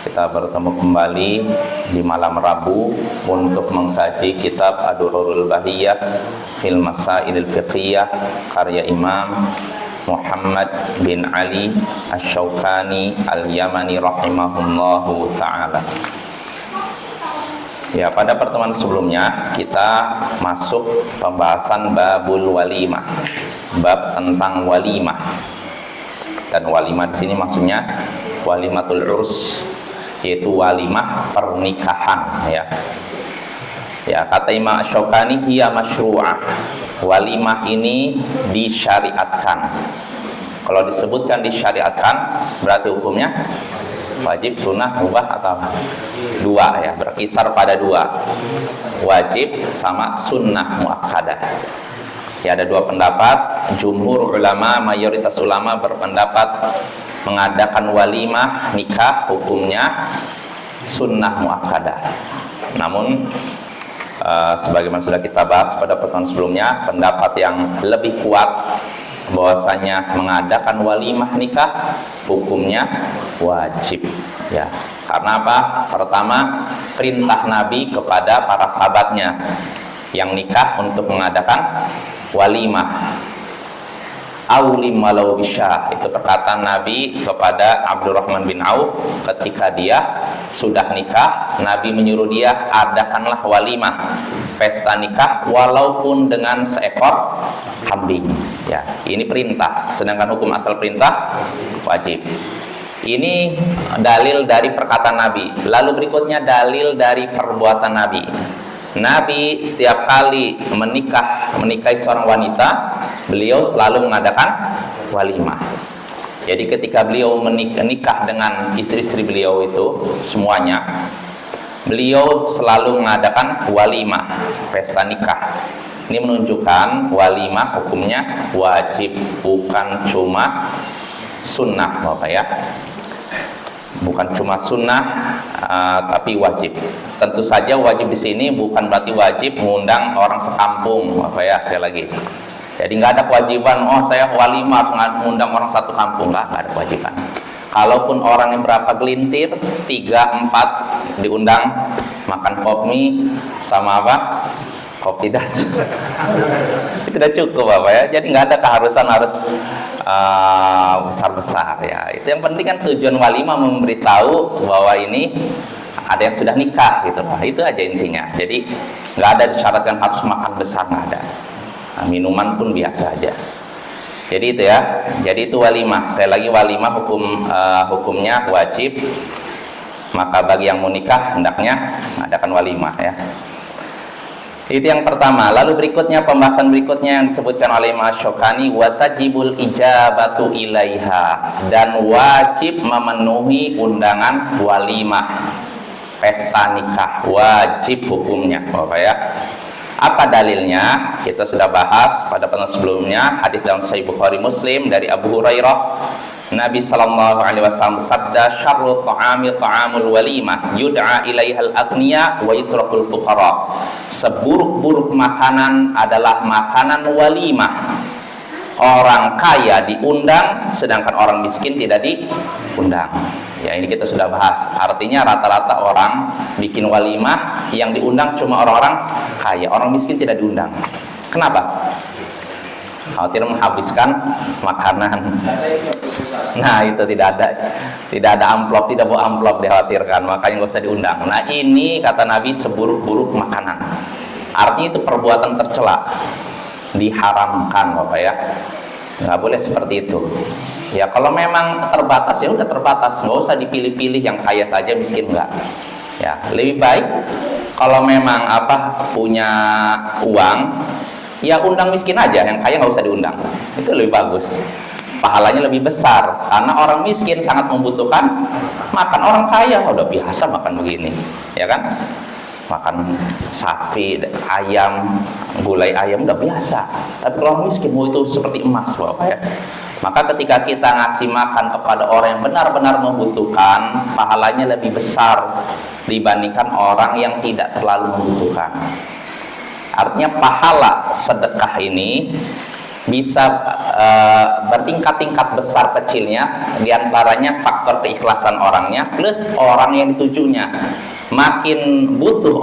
Kita bertemu kembali di malam Rabu untuk mengkaji kitab Ad-Durrul Bahiyah fil Masailil Fiqhiyah karya Imam Muhammad bin Ali Asy-Syaukani Al-Yamani rahimahullahu ta'ala. Ya, pada pertemuan sebelumnya kita masuk pembahasan babul walimah, bab tentang walimah. Dan walimah di sini maksudnya walimatul urs, yaitu walimah pernikahan, ya. Ya, kata Imam Asy-Syaukani hiya masyru'ah. Walimah ini disyariatkan. Kalau disebutkan disyariatkan berarti hukumnya wajib, sunnah, mubah atau dua, ya, berkisar pada dua, wajib sama sunnah muakkadah. Ya, ada dua pendapat. Jumhur ulama, mayoritas ulama berpendapat mengadakan walimah nikah hukumnya sunnah muakkadah. Namun sebagaimana sudah kita bahas pada pertemuan sebelumnya, pendapat yang lebih kuat bahwasanya mengadakan walimah nikah hukumnya wajib, ya. Karena apa? Pertama, perintah Nabi kepada para sahabatnya yang nikah untuk mengadakan walimah. Aulim walau bisya, itu perkataan Nabi kepada Abdurrahman bin Auf ketika dia sudah nikah. Nabi menyuruh dia, adakanlah walimah, pesta nikah, walaupun dengan seekor kambing. Ya, ini perintah. Sedangkan hukum asal perintah wajib. Ini dalil dari perkataan Nabi. Lalu berikutnya dalil dari perbuatan Nabi. Nabi setiap kali menikahi seorang wanita, beliau selalu mengadakan walimah. Jadi ketika beliau menikah dengan istri-istri beliau itu semuanya, beliau selalu mengadakan walimah, pesta nikah. Ini menunjukkan walimah hukumnya wajib, bukan cuma sunnah, Bapak, ya. Bukan cuma sunnah, tapi wajib. Tentu saja wajib di sini bukan berarti wajib mengundang orang sekampung, Bapak, ya, sekali lagi. Jadi nggak ada kewajiban, oh saya walimah mengundang orang satu kampung, nggak ada kewajiban. Kalaupun orang yang berapa gelintir, 3, 4 diundang makan kopi sama apa? Kopi das. Tidak cukup, Bapak, ya. Jadi nggak ada keharusan harus besar-besar, ya. Itu yang penting kan tujuan walimah memberitahu bahwa ini ada yang sudah nikah gitu, Pak. Itu aja intinya. Jadi nggak ada disyaratkan harus makan besar, nggak ada. Nah, minuman pun biasa aja. Jadi itu, ya. Jadi itu walimah. Sekali lagi walimah hukumnya wajib. Maka bagi yang mau nikah hendaknya adakan walimah, ya. Itu yang pertama. Lalu berikutnya, pembahasan berikutnya yang disebutkan oleh Imam Asy-Syaukani, wa tajibul ijabatu ilaiha, dan wajib memenuhi undangan walimah, pesta nikah, wajib hukumnya, Bapak, ya. Apa dalilnya? Kita sudah bahas pada pertemuan sebelumnya, hadis dalam Sahih Bukhari Muslim dari Abu Hurairah. Nabi sallallahu alaihi wasallam bersabda, syarru ta'amil ta'amul walimah, yud'a ilaihal aghniya wa yutrakul fuqara. Seburuk-buruk makanan adalah makanan walimah. Orang kaya diundang, sedangkan orang miskin tidak diundang. Ya, ini kita sudah bahas. Artinya rata-rata orang bikin walimah, yang diundang cuma orang-orang kaya, orang miskin tidak diundang. Kenapa? Khawatir menghabiskan makanan. Nah, itu tidak ada amplop, tidak bawa amplop, dikhawatirkan, makanya nggak usah diundang. Nah, ini kata Nabi seburuk-buruk makanan. Artinya itu perbuatan tercela, diharamkan, Bapak, ya. Nggak boleh seperti itu. Ya, kalau memang terbatas, ya udah terbatas, nggak usah dipilih-pilih, yang kaya saja, miskin enggak. Ya, lebih baik kalau memang punya uang, ya undang miskin aja, yang kaya nggak usah diundang. Itu lebih bagus, pahalanya lebih besar, karena orang miskin sangat membutuhkan makan. Orang kaya udah biasa makan begini, ya kan, makan sapi, ayam, gulai ayam udah biasa. Tapi kalau orang miskin, itu seperti emas, Bapak, ya. Maka ketika kita ngasih makan kepada orang yang benar-benar membutuhkan, pahalanya lebih besar dibandingkan orang yang tidak terlalu membutuhkan. Artinya pahala sedekah ini bisa bertingkat-tingkat besar kecilnya, diantaranya faktor keikhlasan orangnya plus orang yang ditujunya. Makin butuh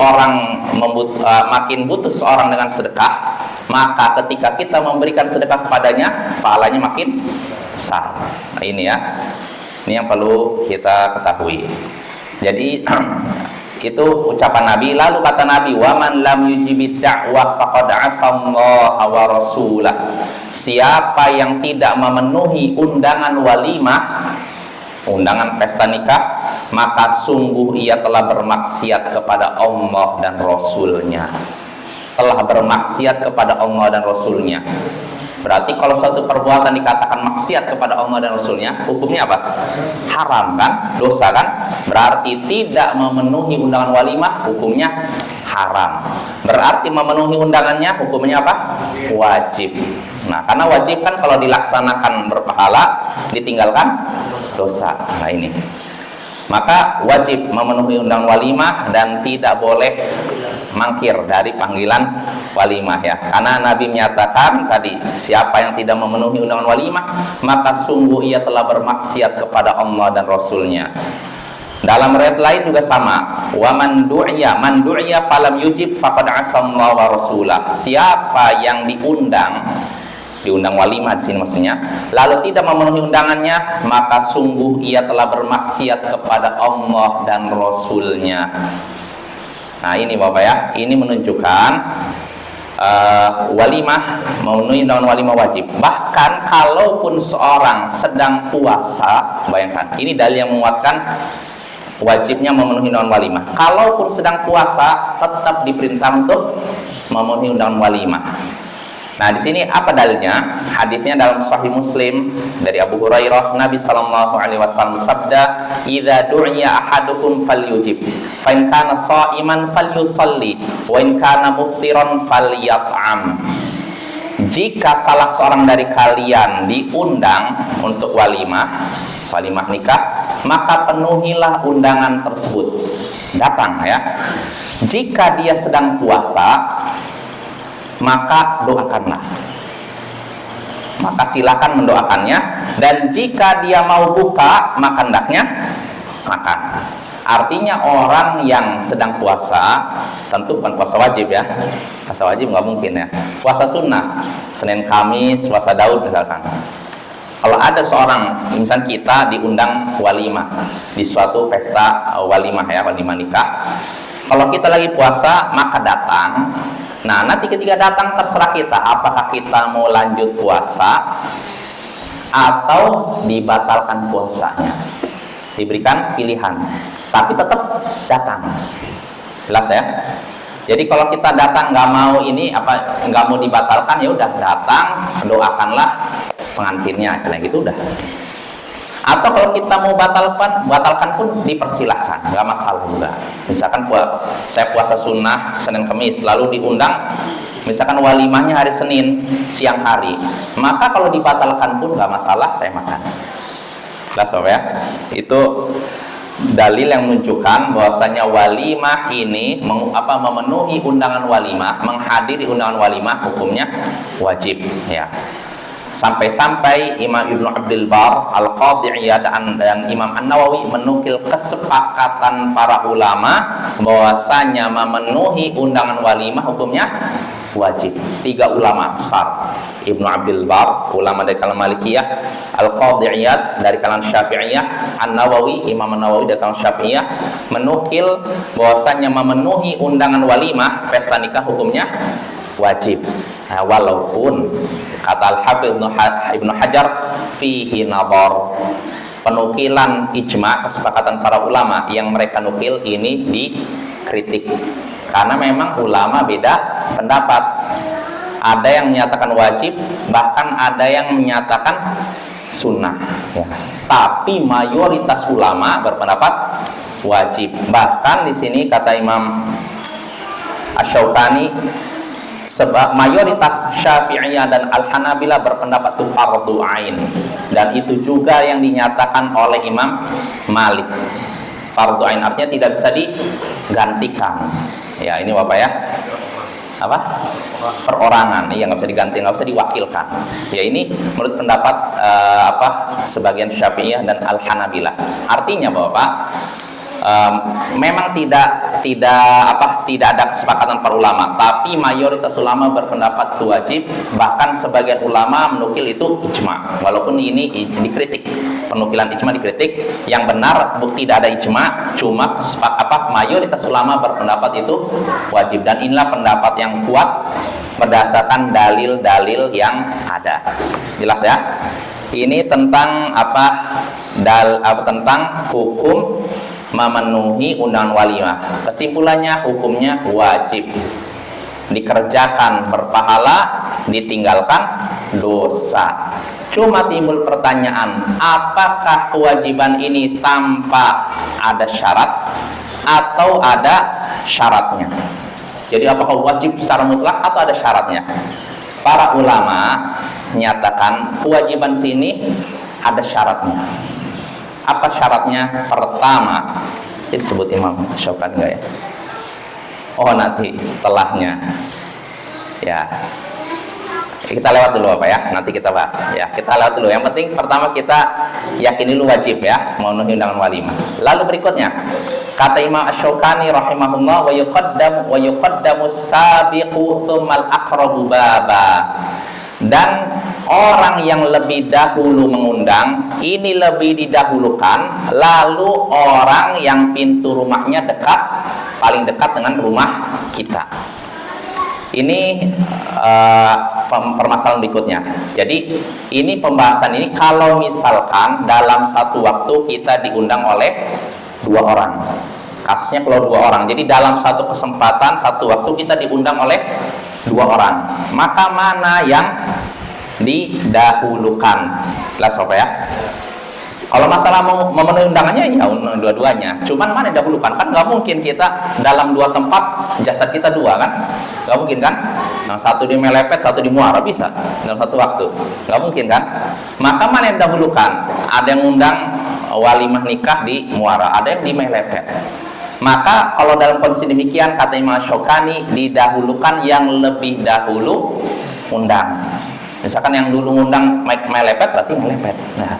makin butuh seorang dengan sedekah, maka ketika kita memberikan sedekah kepadanya, pahalanya makin besar. Nah ini ya, ini yang perlu kita ketahui. Jadi itu ucapan Nabi. Lalu kata Nabi, wa man lam yujibid da'wah faqad asallaha wa rasulah. Siapa yang tidak memenuhi undangan walimah, undangan pesta nikah, maka sungguh ia telah bermaksiat kepada Allah dan Rasulnya. Telah bermaksiat kepada Allah dan Rasulnya. Berarti kalau suatu perbuatan dikatakan maksiat kepada Allah dan Rasulnya, hukumnya apa? Haram kan? Dosa kan? Berarti tidak memenuhi undangan walimah, hukumnya haram. Berarti memenuhi undangannya, hukumnya apa? Wajib. Nah, karena wajib kan kalau dilaksanakan berpahala, ditinggalkan dosa. Nah ini, maka wajib memenuhi undangan walimah dan tidak boleh mangkir dari panggilan walimah ya. Karena Nabi menyatakan tadi, siapa yang tidak memenuhi undangan walimah, maka sungguh ia telah bermaksiat kepada Allah dan Rasulnya. Dalam riwayat lain juga sama, wa man du'iya falam yujib faqad asallaha wa rasulah. Siapa yang diundang walimah di sini maksudnya, lalu tidak memenuhi undangannya, maka sungguh ia telah bermaksiat kepada Allah dan Rasulnya. Nah ini Bapak ya, ini menunjukkan walimah, memenuhi undangan walimah wajib. Bahkan kalaupun seorang sedang puasa, bayangkan, ini dalil yang menguatkan wajibnya memenuhi undangan walimah. Kalaupun sedang puasa, tetap diperintah untuk memenuhi undangan walimah. Nah, di sini apa dalilnya? Hadisnya dalam Sahih Muslim dari Abu Hurairah, Nabi sallallahu alaihi wasallam bersabda, "Idza du'iya ahadukum falyujib, fa in kana sha'iman falyusalli, wa in kana muftiran falyat'am." Jika salah seorang dari kalian diundang untuk walimah nikah, maka penuhilah undangan tersebut. Datang ya. Jika dia sedang puasa, maka doakanlah. Maka silakan mendoakannya, dan jika dia mau buka, maka hendaknya makan. Artinya orang yang sedang puasa, tentu bukan puasa wajib ya. Puasa wajib nggak mungkin ya. Puasa sunnah, Senin Kamis, puasa Daud misalkan. Kalau ada seorang, misalnya kita diundang walimah di suatu pesta walimah ya, walimah nikah. Kalau kita lagi puasa, maka datang. Nah, nanti ketika datang terserah kita, apakah kita mau lanjut puasa atau dibatalkan puasanya. Diberikan pilihan, tapi tetap datang. Jelas ya? Jadi kalau kita datang nggak mau nggak mau dibatalkan, ya udah datang, doakanlah pengantinnya, istilahnya gitu udah. Atau kalau kita mau batalkan pun dipersilahkan, nggak masalah juga. Misalkan saya puasa sunnah Senin Kamis, lalu diundang, misalkan walimahnya hari Senin siang hari, maka kalau dibatalkan pun nggak masalah, saya makan. Jelas ya? Itu dalil yang menunjukkan bahwasanya walimah ini memenuhi undangan walimah, menghadiri undangan walimah hukumnya wajib ya. Sampai-sampai Imam Ibnu Abdul Bar, Al-Qadhi Iyad dan Imam An-Nawawi menukil kesepakatan para ulama bahwasanya memenuhi undangan walimah hukumnya wajib. 3 ulama besar, Ibnu Abdul Bar, ulama dari kalangan Malikiyah, Al-Qadhi Iyad dari kalangan Syafi'iyah, An-Nawawi, Imam An-Nawawi dari kalangan Syafi'iyah menukil bahwasanya memenuhi undangan walimah pesta nikah hukumnya wajib. Nah, walaupun kata Al-Hafidz Ibnu Hajar fihi nadhar, penukilan ijma, kesepakatan para ulama yang mereka nukil ini dikritik karena memang ulama beda pendapat. Ada yang menyatakan wajib, bahkan ada yang menyatakan sunnah ya. Tapi mayoritas ulama berpendapat wajib. Bahkan di sini kata Imam Asy-Syaukani, sebab mayoritas Syafi'iyah dan Al-Hanabilah berpendapat itu fardu ain, dan itu juga yang dinyatakan oleh Imam Malik. Fardu ain artinya tidak bisa digantikan. Ya, ini Bapak ya. apa? Perorangan. Iya, nggak bisa diganti, nggak bisa diwakilkan. Ya ini menurut pendapat sebagian Syafi'iyah dan Al-Hanabilah. Artinya Bapak, memang tidak ada kesepakatan para ulama, tapi mayoritas ulama berpendapat itu wajib. Bahkan sebagian ulama menukil itu ijma, walaupun ini dikritik, penukilan ijma dikritik. Yang benar tidak ada ijma, cuma mayoritas ulama berpendapat itu wajib, dan inilah pendapat yang kuat berdasarkan dalil-dalil yang ada. Jelas ya? Ini tentang tentang hukum memenuhi undangan walimah. Kesimpulannya, hukumnya wajib, dikerjakan berpahala, ditinggalkan dosa. Cuma timbul pertanyaan, apakah kewajiban ini tanpa ada syarat atau ada syaratnya? Jadi apakah wajib secara mutlak atau ada syaratnya? Para ulama menyatakan kewajiban sini ada syaratnya. Apa syaratnya? Pertama, ini disebut Imam Syaukani enggak ya? Oh, nanti setelahnya. Ya. Kita lewat dulu Bapak ya, nanti kita bahas. Ya, kita lewat dulu. Yang penting pertama kita yakini dulu wajib ya, memenuhi undangan walimah. Lalu berikutnya, kata Imam Asy-Syaukani rahimahullah, wa yuqaddamu sabiqu tsummal aqrabu baba. Dan orang yang lebih dahulu mengundang ini lebih didahulukan, lalu orang yang pintu rumahnya dekat, paling dekat dengan rumah kita. Ini permasalahan berikutnya. Jadi ini pembahasan ini kalau misalkan dalam satu waktu kita diundang oleh 2 orang. Kasusnya kalau 2 orang. Jadi dalam satu kesempatan, satu waktu kita diundang oleh 2 orang. Maka mana yang didahulukan? Jelas Bapak ya? Kalau masalah memenuhi undangannya ya dua-duanya. Cuman mana yang dahulukan? Kan nggak mungkin kita dalam 2 tempat jasad kita 2 kan? Nggak mungkin kan? Yang satu di Melepet, satu di Muara bisa dalam satu waktu. Nggak mungkin kan? Maka mana yang dahulukan? Ada yang undang walimah nikah di Muara, ada yang di Melepet. Maka kalau dalam kondisi demikian, kata Imam Syaukani, didahulukan yang lebih dahulu undang. Misalkan yang dulu undang Melepet, berarti Melepet. Nah,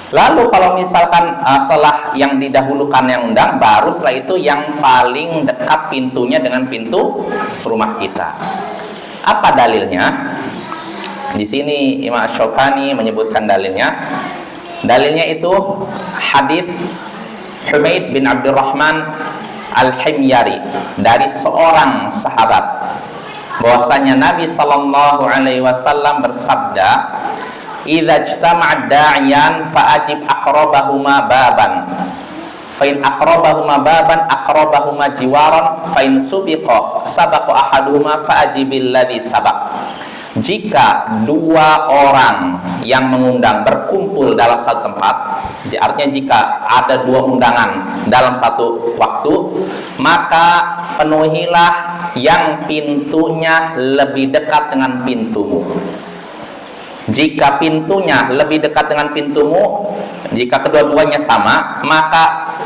lalu kalau misalkan setelah yang didahulukan yang undang, baru setelah itu yang paling dekat pintunya dengan pintu rumah kita. Apa dalilnya? Di sini Imam Syaukani menyebutkan dalilnya. Dalilnya itu hadis Humaid bin Abdurrahman Al-Himyari dari seorang sahabat, bahwasanya Nabi sallallahu alaihi wasallam bersabda, "Idza ijtama'ad da'iyan fa'ajib aqrabahuma baban. Fa in aqrabahuma baban aqrabahuma jiwaran, fa in sabaqa ahaduhuma fa'ajibil ladzi sabaq." Jika 2 orang yang mengundang berkumpul dalam satu tempat, artinya jika ada 2 undangan dalam satu waktu, maka penuhilah yang pintunya lebih dekat dengan pintumu. Jika pintunya lebih dekat dengan pintumu, jika kedua-duanya sama, maka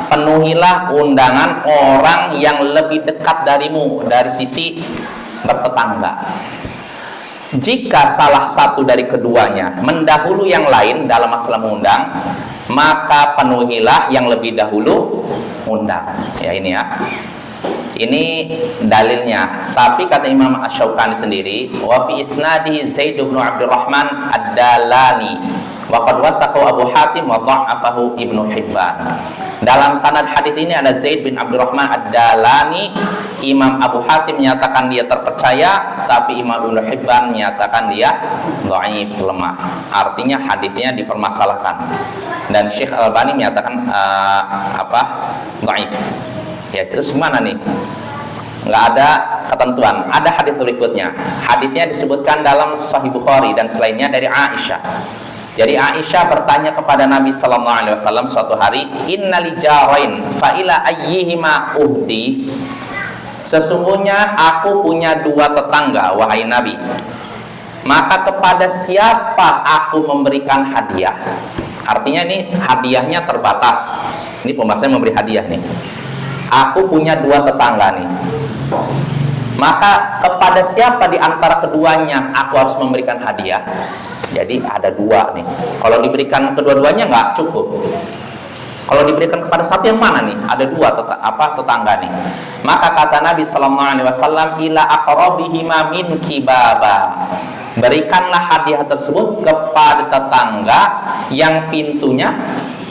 penuhilah undangan orang yang lebih dekat darimu dari sisi bertetangga. Jika salah satu dari keduanya mendahulu yang lain dalam masalah mengundang, maka penuhilah yang lebih dahulu undang. Ya ini ya. Ini dalilnya. Tapi kata Imam Asy-Syaukani sendiri, wa fi isnadihi Zaid bin Abdurrahman Ad-Dalani wa qad wathaqahu Abu Hatim wa dha'afahu Ibnu Hibban. Dalam sanad hadis ini ada Zaid bin Abdurrahman Ad-Dalani. Imam Abu Hatim menyatakan dia terpercaya, tapi Imam Ibnu Hibban menyatakan dia dhaif, lemah. Artinya hadisnya dipermasalahkan. Dan Syekh Al-Albani menyatakan dhaif. Ya, terus gimana nih? Nggak ada ketentuan. Ada hadis berikutnya. Hadisnya disebutkan dalam Sahih Bukhari dan selainnya dari Aisyah. Jadi Aisyah bertanya kepada Nabi sallallahu alaihi wasallam suatu hari, "Innali jarain fa ila ayyihima uhdi?" Sesungguhnya aku punya 2 tetangga, wahai Nabi. Maka kepada siapa aku memberikan hadiah? Artinya ini hadiahnya terbatas. Ini pembahasan memberi hadiah nih. Aku punya 2 tetangga nih. Maka kepada siapa di antara keduanya aku harus memberikan hadiah? Jadi ada dua nih. Kalau diberikan kedua-duanya nggak cukup. Kalau diberikan kepada satu yang mana nih? Ada dua tetangga nih. Maka kata Nabi Sallallahu Alaihi Wasallam, ila aqrabihima min kibaba. Berikanlah hadiah tersebut kepada tetangga yang pintunya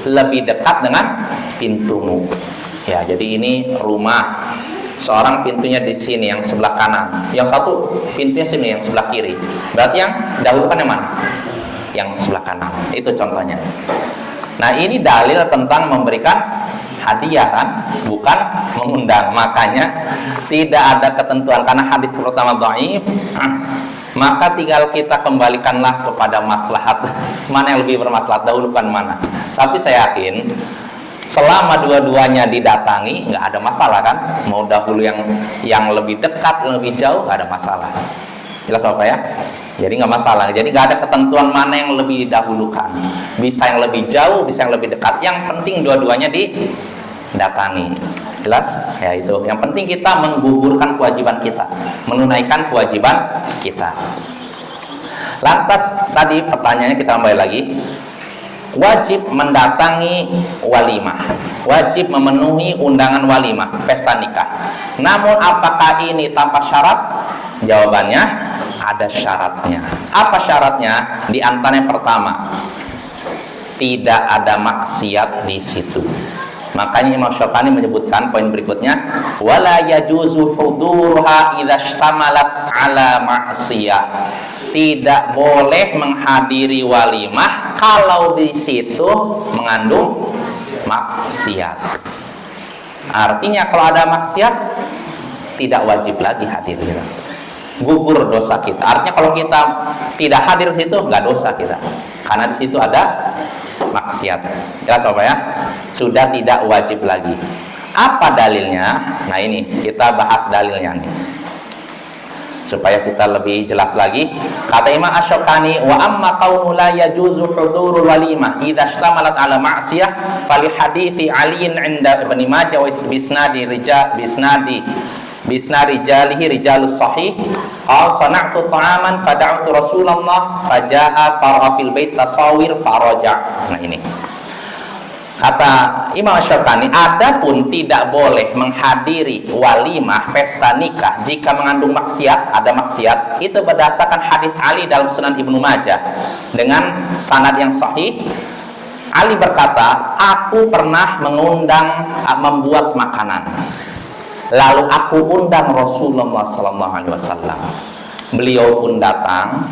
lebih dekat dengan pintumu. Ya, jadi ini rumah. Seorang pintunya di sini yang sebelah kanan, yang satu pintunya sini yang sebelah kiri. Berarti yang dahulukan yang mana? Yang sebelah kanan. Itu contohnya. Nah, ini dalil tentang memberikan hadiah kan, bukan mengundang. Makanya tidak ada ketentuan karena hadis pertama dhaif. Maka tinggal kita kembalikanlah kepada maslahat. Mana yang lebih bermaslahat, dahulukan mana. Tapi saya yakin selama dua-duanya didatangi nggak ada masalah kan. Mau dahulu yang lebih dekat, lebih jauh nggak ada masalah. Jelas apa ya? Jadi nggak masalah. Jadi nggak ada ketentuan mana yang lebih didahulukan. Bisa yang lebih jauh, bisa yang lebih dekat. Yang penting dua-duanya didatangi. Jelas? Ya itu. Yang penting kita menggugurkan kewajiban kita, menunaikan kewajiban kita. Lantas tadi pertanyaannya kita kembali lagi. Wajib mendatangi walimah, wajib memenuhi undangan walimah, pesta nikah. Namun apakah ini tanpa syarat? Jawabannya ada syaratnya. Apa syaratnya? Di antaranya pertama, tidak ada maksiat di situ. Makanya Imam Syaukani menyebutkan poin berikutnya, wala yajuzu hudurha idza ishtamalat ala ma'siyah. Tidak boleh menghadiri walimah kalau di situ mengandung maksiat. Artinya kalau ada maksiat tidak wajib lagi hadir kita. Gugur dosa kita. Artinya kalau kita tidak hadir di situ nggak dosa kita. Karena di situ ada maksiat. Jelas apa ya? Sudah tidak wajib lagi. Apa dalilnya? Nah ini kita bahas dalilnya nih, supaya kita lebih jelas lagi. Kata Imam Asy-Syaukani, wa amma qaulu la yajuzu hudurul walimah idza ishtamalat ala ma'siyah fali hadithi Ali 'inda Ibnu Majah wa bisnadi rijalihi rijalus sahih qala sana'tu ta'aman fada'tu Rasulullah faja'a fara'a fil bait tasawir faraja. Nah ini kata Imam Syaukani, adapun tidak boleh menghadiri walimah pesta nikah jika mengandung maksiat, ada maksiat, itu berdasarkan hadis Ali dalam Sunan Ibnu Majah dengan sanad yang sahih. Ali berkata, aku pernah membuat makanan, lalu aku undang Rasulullah SAW. Beliau pun datang.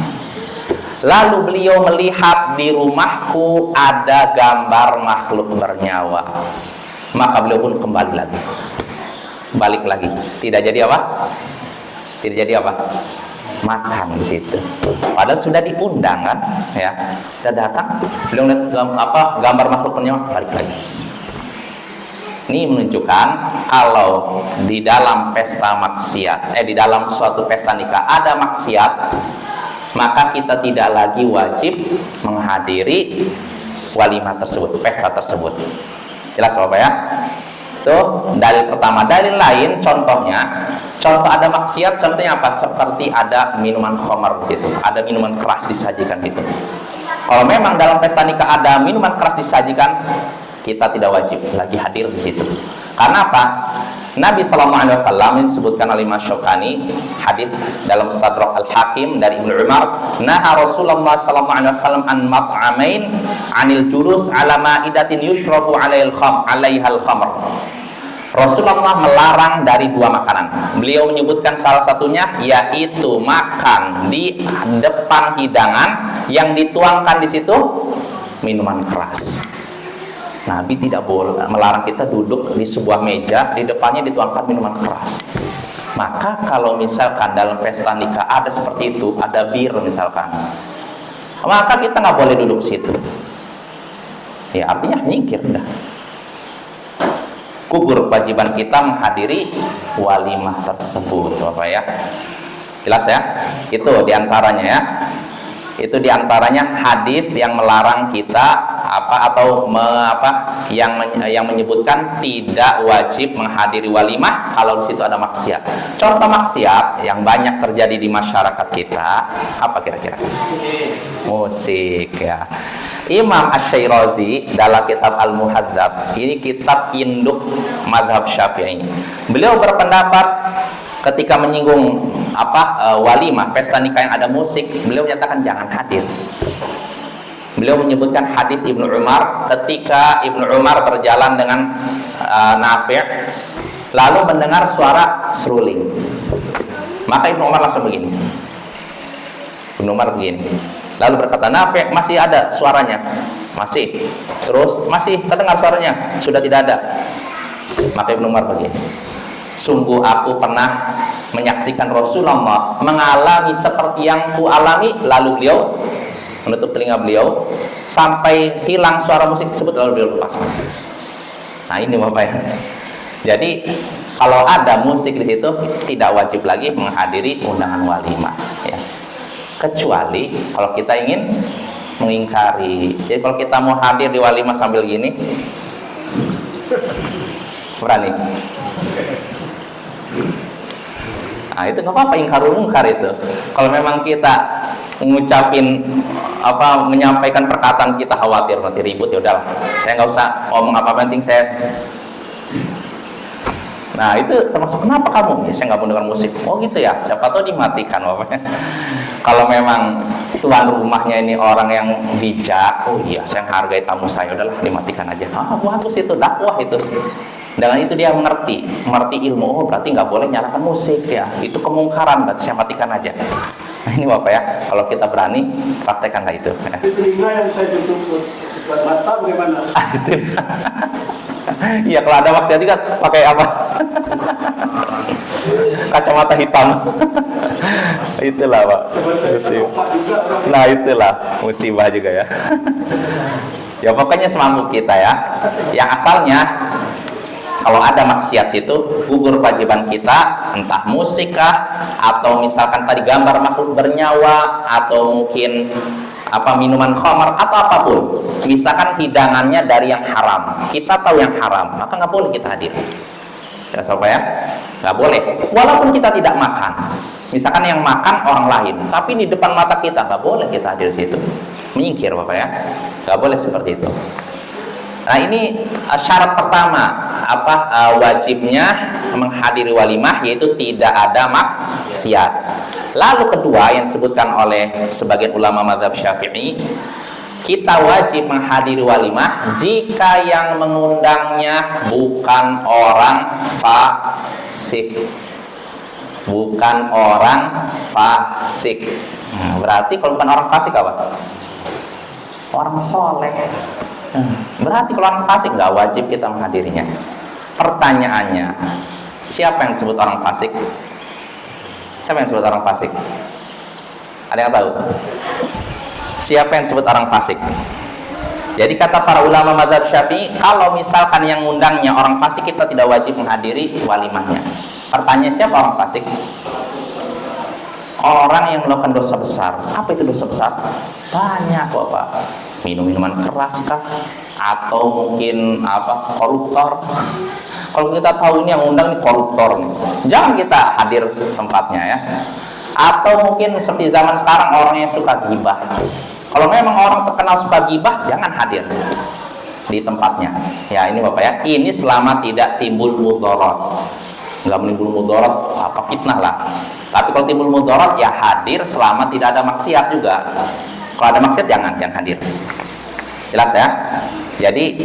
Lalu beliau melihat di rumahku ada gambar makhluk bernyawa. Maka beliau pun kembali lagi, balik lagi. Tidak jadi apa? Tidak jadi apa? Makan di situ. Padahal sudah diundang kan? Ya, sudah datang. Beliau lihat gambar makhluk bernyawa, balik lagi. Ini menunjukkan kalau di dalam pesta maksiat, di dalam suatu pesta nikah ada maksiat, maka kita tidak lagi wajib menghadiri walimah tersebut, pesta tersebut. Jelas Bapak ya? Itu dalil pertama. Dalil lain, contoh ada maksiat, contohnya apa? Seperti ada minuman khamar di situ, ada minuman keras disajikan gitu. Kalau memang dalam pesta nikah ada minuman keras disajikan, kita tidak wajib lagi hadir di situ. Karena apa? Nabi SAW disebutkan oleh Imam Syaukani, hadis dalam Mustadrak Al-Hakim dari Ibnu Umar, naha Rasulullah SAW an mat'amain 'anil julus 'ala ma'idatin yushrabu 'alaiha al-khamr. Rasulullah melarang dari dua makanan. Beliau menyebutkan salah satunya yaitu makan di depan hidangan yang dituangkan di situ minuman keras. Nabi tidak boleh melarang kita duduk di sebuah meja, di depannya dituangkan minuman keras. Maka kalau misalkan dalam pesta nikah ada seperti itu, ada bir misalkan, maka kita nggak boleh duduk di situ. Ya artinya nyingkir dah. Gugur kewajiban kita menghadiri walimah tersebut, Bapak ya. Jelas ya? Itu diantaranya ya. Itu diantaranya hadis yang melarang kita yang menyebutkan tidak wajib menghadiri walimah kalau di situ ada maksiat. Contoh maksiat yang banyak terjadi di masyarakat kita apa kira-kira? Musik ya. Imam Asy-Syairazi dalam kitab Al-Muhadzab, ini kitab induk mazhab Syafi'i. Beliau berpendapat ketika menyinggung walimah, pesta nikah yang ada musik, beliau menyatakan jangan hadir. Beliau menyebutkan hadis Ibnu Umar ketika Ibnu Umar berjalan dengan Nafi' lalu mendengar suara seruling. Maka Ibnu Umar langsung begini. Ibnu Umar begini. Lalu berkata, Nafi', masih ada suaranya? Masih. Terus, masih terdengar suaranya? Sudah tidak ada. Maka Ibnu Umar begini. Sungguh aku pernah menyaksikan Rasulullah mengalami seperti yang ku alami, lalu beliau menutup telinga beliau sampai hilang suara musik tersebut, lalu beliau lepaskan. Nah ini Bapak ya. Jadi kalau ada musik di situ tidak wajib lagi menghadiri undangan walimah ya. Kecuali kalau kita ingin mengingkari. Jadi kalau kita mau hadir di walimah sambil gini, berani? Nah itu nggak apa-apa, ingkarul mungkar itu. Kalau memang kita ngucapin menyampaikan perkataan kita khawatir nanti ribut, ya udahlah, saya nggak usah ngomong apa penting saya. Nah itu termasuk kenapa kamu? Ya saya nggak mau dengar musik. Oh gitu ya, siapa tahu dimatikan bapaknya. Kalau memang tuan rumahnya ini orang yang bijak, oh iya saya menghargai tamu saya, udahlah dimatikan aja. Bagus itu, dakwah itu. Dengan itu dia mengerti ilmu. Oh berarti nggak boleh nyalakan musik ya, itu kemungkaran, berarti saya matikan aja. Nah ini Bapak ya, kalau kita berani praktekanlah itu ya. Telinga yang saya tutup buat mata bagaimana? Itu iya, kalau ada maksiat juga pakai apa? Kacamata hitam. Itulah Pak musibah. Nah itulah musibah juga ya. Ya pokoknya semampu kita ya. Yang asalnya kalau ada maksiat situ, gugur kewajiban kita, entah musik kah, atau misalkan tadi gambar makhluk bernyawa, atau mungkin minuman khamar atau apapun. Misalkan hidangannya dari yang haram, kita tahu yang haram, maka nggak boleh kita hadir. Ya Sobat ya, nggak boleh. Walaupun kita tidak makan, misalkan yang makan orang lain, tapi di depan mata kita nggak boleh kita hadir di situ. Menyingkir Bapak ya, nggak boleh seperti itu. Nah ini syarat pertama wajibnya menghadiri walimah, yaitu tidak ada maksiat. Lalu kedua yang disebutkan oleh sebagian ulama mazhab Syafi'i, kita wajib menghadiri walimah jika yang mengundangnya bukan orang fasik. Bukan orang fasik. Berarti kalau bukan orang fasik apa? Orang soleh. Berarti kalau orang fasik nggak wajib kita menghadirinya. Pertanyaannya, siapa yang disebut orang fasik? Siapa yang disebut orang fasik? Ada yang tahu? Siapa yang disebut orang fasik? Jadi kata para ulama mazhab Syafi'i, kalau misalkan yang ngundangnya orang fasik, kita tidak wajib menghadiri walimahnya. Pertanyaan, siapa orang fasik? Orang yang melakukan dosa besar. Apa itu dosa besar? Banyak Bapak. Minum minuman keras kah? Atau mungkin koruptor? Kalau kita tahu ini yang undang ini koruptor nih, jangan kita hadir tempatnya ya. Atau mungkin seperti zaman sekarang orang yang suka gibah. Kalau memang orang terkenal suka gibah, jangan hadir di tempatnya. Ya ini Bapak ya, ini selama tidak timbul mudarat. Nggak menimbul mudarat, fitnah lah. Tapi kalau timbul mudarat ya hadir selama tidak ada maksiat juga. Kalau ada maksiat jangan hadir. Jelas ya? Jadi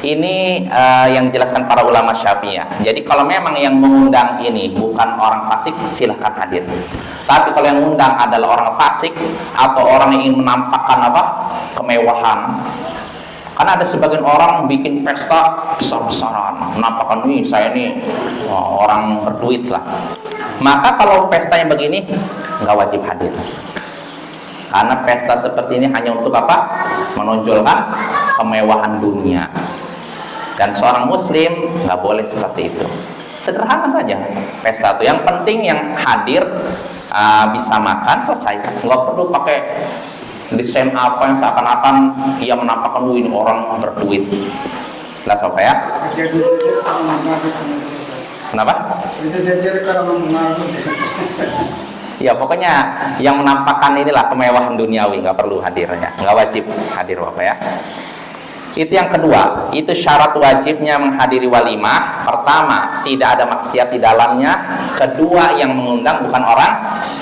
ini yang dijelaskan para ulama Syafi'iyah. Jadi kalau memang yang mengundang ini bukan orang fasik, silahkan hadir. Tapi kalau yang mengundang adalah orang fasik atau orang yang ingin menampakkan kemewahan. Karena ada sebagian orang bikin pesta besar-besaran, menampakkan nih saya ini orang berduit lah. Maka kalau pestanya begini nggak wajib hadir. Karena pesta seperti ini hanya untuk menonjolkan kemewahan dunia. Dan seorang muslim nggak boleh seperti itu. Sederhana saja pesta itu. Yang penting yang hadir bisa makan, selesai. Nggak perlu pakai desain apa yang seakan-akan ia menampakkan ini orang berduit. Lah apa ya? Kenapa? Ya pokoknya yang menampakkan inilah kemewahan duniawi, nggak perlu hadirnya, nggak wajib hadir Bapak ya. Itu yang kedua, itu syarat wajibnya menghadiri walimah. Pertama, tidak ada maksiat di dalamnya. Kedua, yang mengundang bukan orang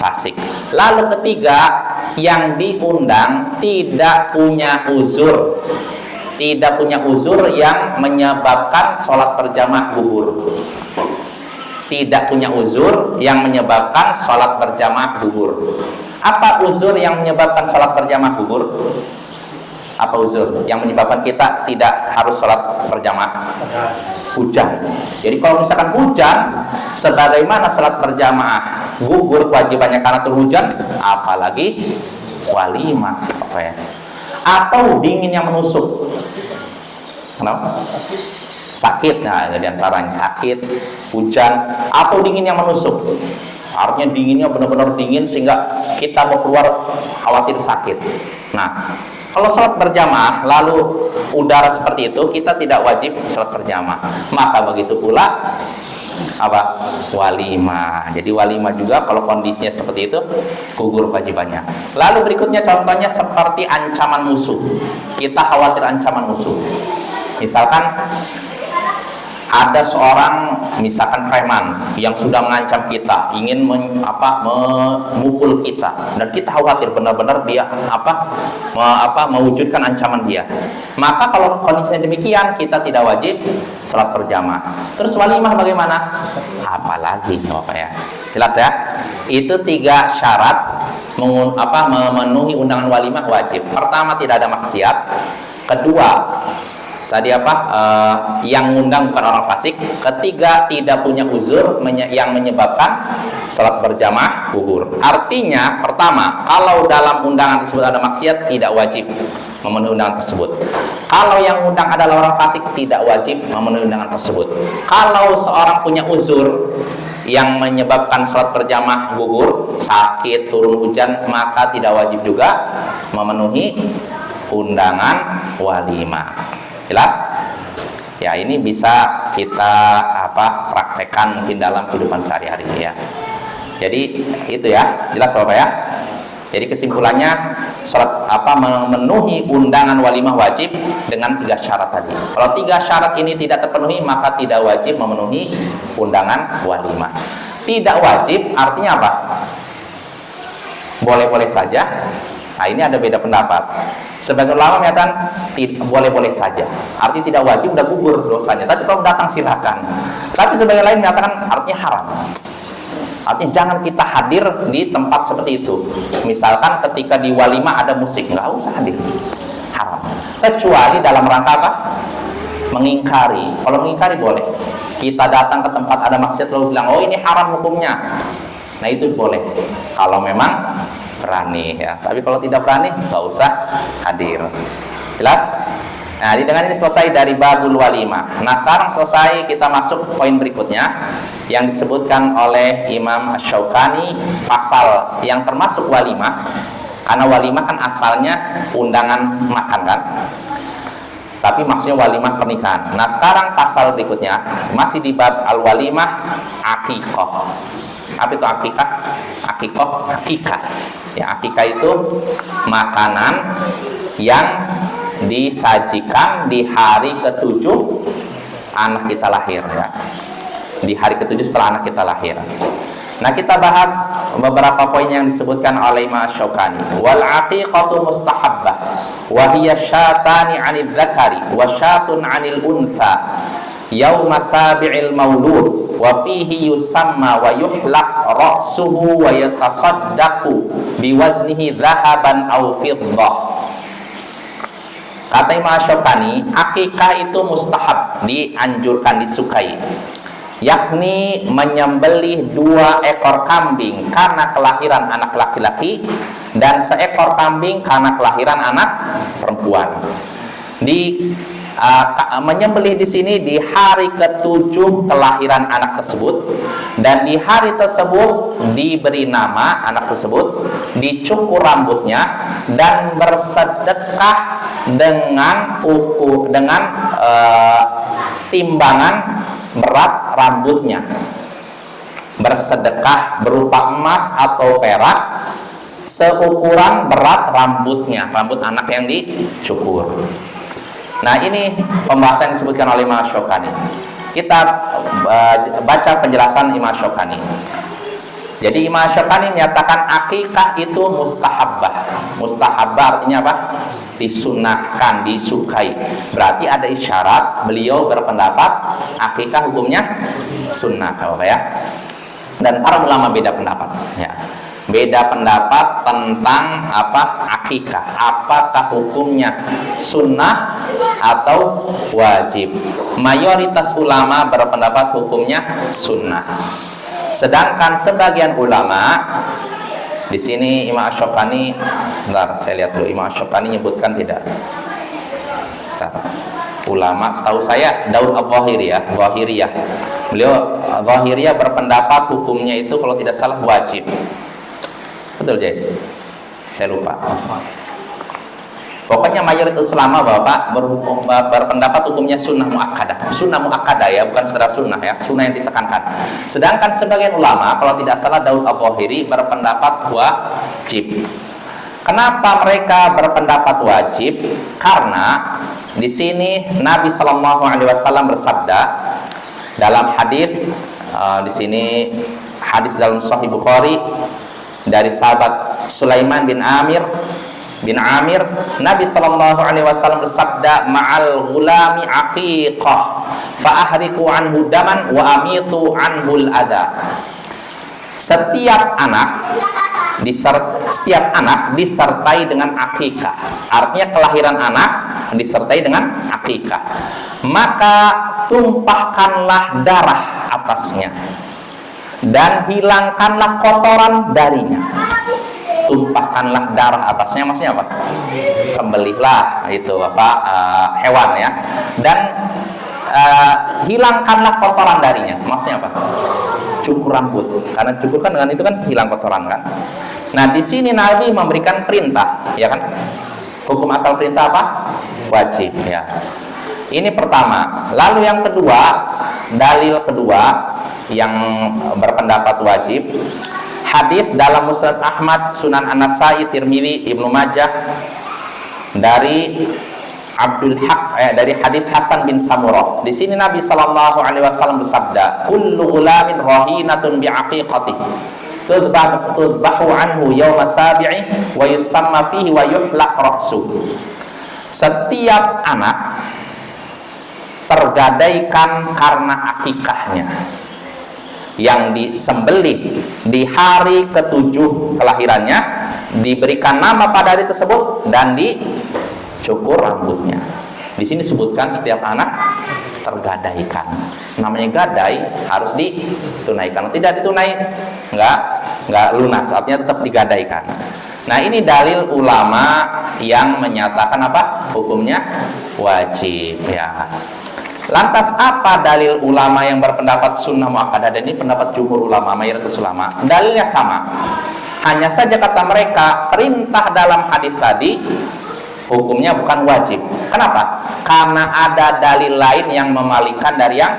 fasik. Lalu ketiga, yang diundang tidak punya uzur. Tidak punya uzur yang menyebabkan sholat berjamaah gugur. Tidak punya uzur yang menyebabkan sholat berjamaah gugur. Apa uzur yang menyebabkan sholat berjamaah gugur? Apa uzur yang menyebabkan kita tidak harus sholat berjamaah? Hujan. Jadi kalau misalkan hujan, sebagaimana sholat berjamaah gugur kewajibannya karena turun hujan, apalagi walimah, apa ya? Atau dingin yang menusuk. Kenapa? Sakit, nah jadi antaranya sakit, hujan, atau dingin yang menusuk. Artinya dinginnya benar-benar dingin sehingga kita mau keluar khawatir sakit. Nah, kalau sholat berjamaah lalu udara seperti itu, kita tidak wajib sholat berjamaah. Maka begitu pula apa? Walimah. Jadi walimah juga kalau kondisinya seperti itu gugur kewajibannya. Lalu berikutnya contohnya seperti ancaman musuh. Kita khawatir ancaman musuh. Misalkan ada seorang misalkan preman yang sudah mengancam kita, ingin memukul kita, dan kita khawatir benar-benar dia mewujudkan ancaman dia. Maka kalau kondisinya demikian, kita tidak wajib salat berjamaah. Terus walimah bagaimana? Apalagi Bapak ya. Jelas ya? Itu 3 syarat memenuhi undangan walimah wajib. Pertama, tidak ada maksiat. Kedua, tadi yang ngundang bukan orang fasik. Ketiga, tidak punya uzur yang menyebabkan salat berjamaah gugur. Artinya, pertama, kalau dalam undangan tersebut ada maksiat, tidak wajib memenuhi undangan tersebut. Kalau yang undang adalah orang fasik, tidak wajib memenuhi undangan tersebut. Kalau seorang punya uzur yang menyebabkan salat berjamaah gugur, sakit, turun hujan, maka tidak wajib juga memenuhi undangan walimah. Jelas? Ya, ini bisa kita praktekkan mungkin dalam kehidupan sehari-hari ya. Jadi itu ya, jelas Bapak ya. Jadi kesimpulannya memenuhi undangan walimah wajib dengan 3 syarat tadi. Kalau 3 syarat ini tidak terpenuhi, maka tidak wajib memenuhi undangan walimah. Tidak wajib artinya apa? Boleh-boleh saja. Nah, ini ada beda pendapat. Sebagian ulama menyatakan boleh-boleh saja. Artinya tidak wajib, udah gugur dosanya. Tapi kalau datang silakan. Tapi sebagian lain menyatakan artinya haram. Artinya jangan kita hadir di tempat seperti itu. Misalkan ketika di walimah ada musik, nggak usah hadir. Haram. Kecuali dalam rangka apa? Mengingkari. Kalau mengingkari boleh. Kita datang ke tempat ada maksiat lalu bilang, oh ini haram hukumnya. Nah itu boleh. Kalau memang berani ya. Tapi kalau tidak berani, nggak usah hadir. Jelas? Nah, dengan ini selesai dari babul walimah. Nah, sekarang selesai, kita masuk poin berikutnya yang disebutkan oleh Imam Asy-Syaukani, pasal yang termasuk walimah. Karena walimah kan asalnya undangan makan kan? Tapi maksudnya walimah pernikahan. Nah, sekarang pasal berikutnya masih di bab al-walimah aqiqah. Apa itu aqiqah? Akikah. Ya, akikah itu makanan yang disajikan di hari ke-7 anak kita lahir ya. Di hari ke-7 setelah anak kita lahir. Nah, kita bahas beberapa poin yang disebutkan oleh Imam Asy-Syaukani. Wal aqiqatu mustahabbah wa hiya syatani 'anil dzakari wa syatun 'anil untha yauma sabi'il maulud wa fihi yusamma wa yuhlaq ra'suhu wa yatasaddaqu biwaznihi dzahaban aw fiddah. Kata Imam Asy-Syaukani, akikah itu mustahab, dianjurkan, disukai, yakni menyembelih 2 ekor kambing karena kelahiran anak laki-laki dan seekor kambing karena kelahiran anak perempuan. Menyembelih di sini di hari ke-7 kelahiran anak tersebut, dan di hari tersebut diberi nama anak tersebut, dicukur rambutnya, dan bersedekah dengan timbangan berat rambutnya. Bersedekah berupa emas atau perak seukuran berat rambutnya, rambut anak yang dicukur. Nah, ini pembahasan yang disebutkan oleh Imam Syaukani. Kita baca penjelasan Imam Syaukani. Jadi Imam Syaukani menyatakan akikah itu mustahabbah. Mustahabbah artinya apa? Disunahkan, disukai. Berarti ada isyarat beliau berpendapat akikah hukumnya sunnah, ya. Dan para ulama beda pendapat, ya. Beda pendapat tentang apa akikah, apakah hukumnya sunnah atau wajib. Mayoritas ulama berpendapat hukumnya sunnah, sedangkan sebagian ulama, di sini Imam Asy-Syaukani, bentar saya lihat dulu, Imam Asy-Syaukani nyebutkan tidak. Bentar. Ulama setahu saya Daud Al-Zahiriyah, beliau Zahiriyah berpendapat hukumnya itu kalau tidak salah wajib. Betul, Jais? Saya lupa. Pokoknya mayoritas ulama Bapak berpendapat hukumnya sunnah muakkadah. Sunnah muakkadah, ya, bukan sekedar sunnah, ya, sunnah yang ditekankan. Sedangkan sebagian ulama, kalau tidak salah Daud Al-Zahiri berpendapat wajib. Kenapa mereka berpendapat wajib? Karena di sini Nabi Shallallahu Alaihi Wasallam bersabda dalam hadis, di sini hadis dalam Sahih Bukhari dari sahabat Sulaiman bin Amir, Nabi Shallallahu Alaihi Wasallam bersabda, ma'al gulami aqiqah fa ahriku anhu daman wa amitu anhul adha. Setiap anak disertai dengan akikah. Artinya kelahiran anak disertai dengan akikah. Maka tumpahkanlah darah atasnya dan hilangkanlah kotoran darinya. Tumpahkanlah darah atasnya, maksudnya apa? Sembelihlah itu hewan, ya. Dan hilangkanlah kotoran darinya, maksudnya apa? Cukur rambut, karena cukur kan dengan itu kan hilang kotoran kan. Nah, di sini Nabi memberikan perintah, ya kan? Hukum asal perintah apa? Wajib, ya. Ini pertama. Lalu yang kedua, dalil kedua yang berpendapat wajib, hadis dalam Musnad Ahmad, Sunan An-Nasai, Tirmidzi, Ibnu Majah dari Abdul Haq, dari hadis Hasan bin Samurah. Di sini Nabi Shallallahu Alaihi Wasallam bersabda, kullu ghulamin rahinatun bi'aqiqati tudbahu anhu yawma sabi'i wa yusamma fihi wa yuhlaq ra'su. Setiap anak tergadaikan karena akikahnya yang disembelih di hari ke-7 kelahirannya, diberikan nama pada hari tersebut dan dicukur rambutnya. Di sini sebutkan setiap anak tergadaikan. Namanya gadai harus ditunaikan. Tidak ditunai nggak lunas, artinya tetap digadaikan. Nah, ini dalil ulama yang menyatakan apa? Hukumnya wajib, ya. Lantas apa dalil ulama yang berpendapat sunnah muakkadah? Dan ini pendapat jumhur ulama, mayoritas ulama. Dalilnya sama. Hanya saja kata mereka, perintah dalam hadis tadi hukumnya bukan wajib. Kenapa? Karena ada dalil lain yang memalingkan dari yang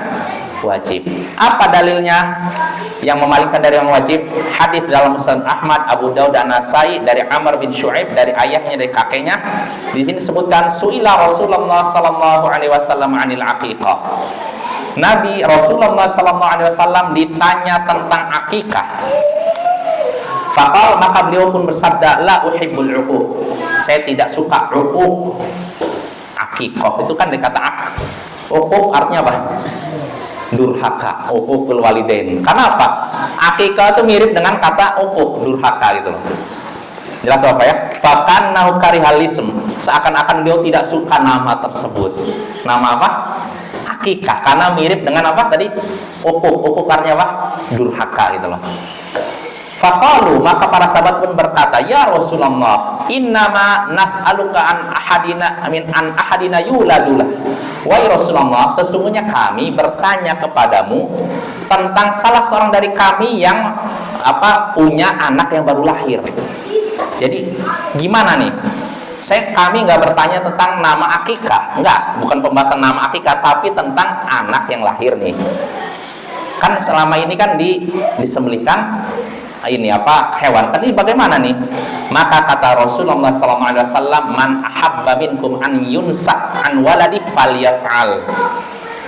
wajib. Apa dalilnya yang memalingkan dari yang wajib? Hadis dalam Musnad Ahmad, Abu Daud dan Nasai dari Amr bin Shu'aib, dari ayahnya, dari kakeknya. Di sini disebutkan su'ila Rasulullah sallallahu alaihi wasallam 'anil aqiqah. Nabi Rasulullah sallallahu alaihi wasallam ditanya tentang akikah. Faqal, maka beliau pun bersabda, la uhibbul uquq. Saya tidak suka uquq. Akikah itu kan dikata uquq artinya apa? Durhaka, uququl walidain. Karena apa? Akikah itu mirip dengan kata uquq, durhaka gitu loh. Jelas apa ya? Fakannahu karihal ism. Seakan-akan beliau tidak suka nama tersebut. Nama apa? Akikah. Karena mirip dengan apa tadi? Uquq. Uquq artinya apa? Durhaka gitu loh. Faqalu, maka para sahabat pun berkata, ya Rasulullah, innama nas'aluka an ahadina yuladulah. Wahai Rasulullah, sesungguhnya kami bertanya kepadamu tentang salah seorang dari kami yang punya anak yang baru lahir. Jadi gimana nih? Kami nggak bertanya tentang nama akikah, bukan pembahasan nama akikah, tapi tentang anak yang lahir nih. Kan selama ini kan disembelihkan hewan. Tadi bagaimana nih? Maka kata Rasulullah SAW, man ahabba minkum an yunsak an waladih falyaf'al.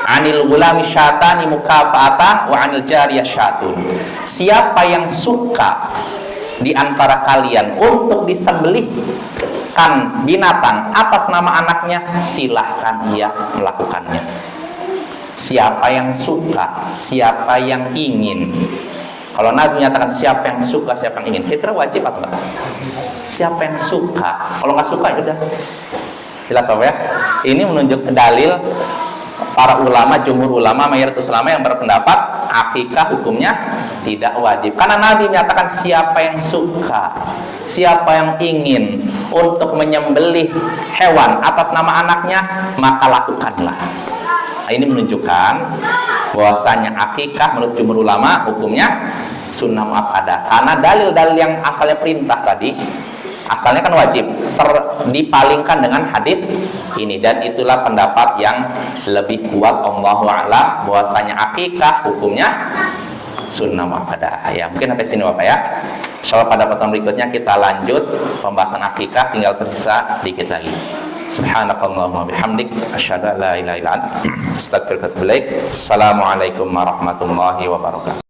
Anil gulami syatani mukafa'atan wa anil jariyah syatun. Siapa yang suka di antara kalian untuk disembelihkan binatang atas nama anaknya, silahkan ia melakukannya. Siapa yang suka, siapa yang ingin. Kalau Nabi menyatakan siapa yang suka, siapa yang ingin, kira wajib atau enggak? Siapa yang suka. Kalau nggak suka, ya udah. Jelas apa ya? Ini menunjuk dalil para ulama, jumhur ulama, mayoritas ulama yang berpendapat akikah hukumnya tidak wajib. Karena Nabi menyatakan siapa yang suka, siapa yang ingin untuk menyembelih hewan atas nama anaknya, maka lakukanlah. Ini menunjukkan bahwasanya akikah menurut jumhur ulama hukumnya sunnah muakkadah. Karena dalil-dalil yang asalnya perintah tadi, asalnya kan wajib, dipalingkan dengan hadis ini, dan itulah pendapat yang lebih kuat Allahu a'lam bahwasanya akikah hukumnya sunnah muakkadah. Ya, mungkin sampai sini Bapak ya. Insyaallah pada pertemuan berikutnya kita lanjut pembahasan akikah, tinggal tersisa dikit lagi. Subhanakallahumma bihamdik asyhadu an la ilaha illa anta astaghfiruka wa atubu ilaik. Assalamualaikum warahmatullahi wabarakatuh.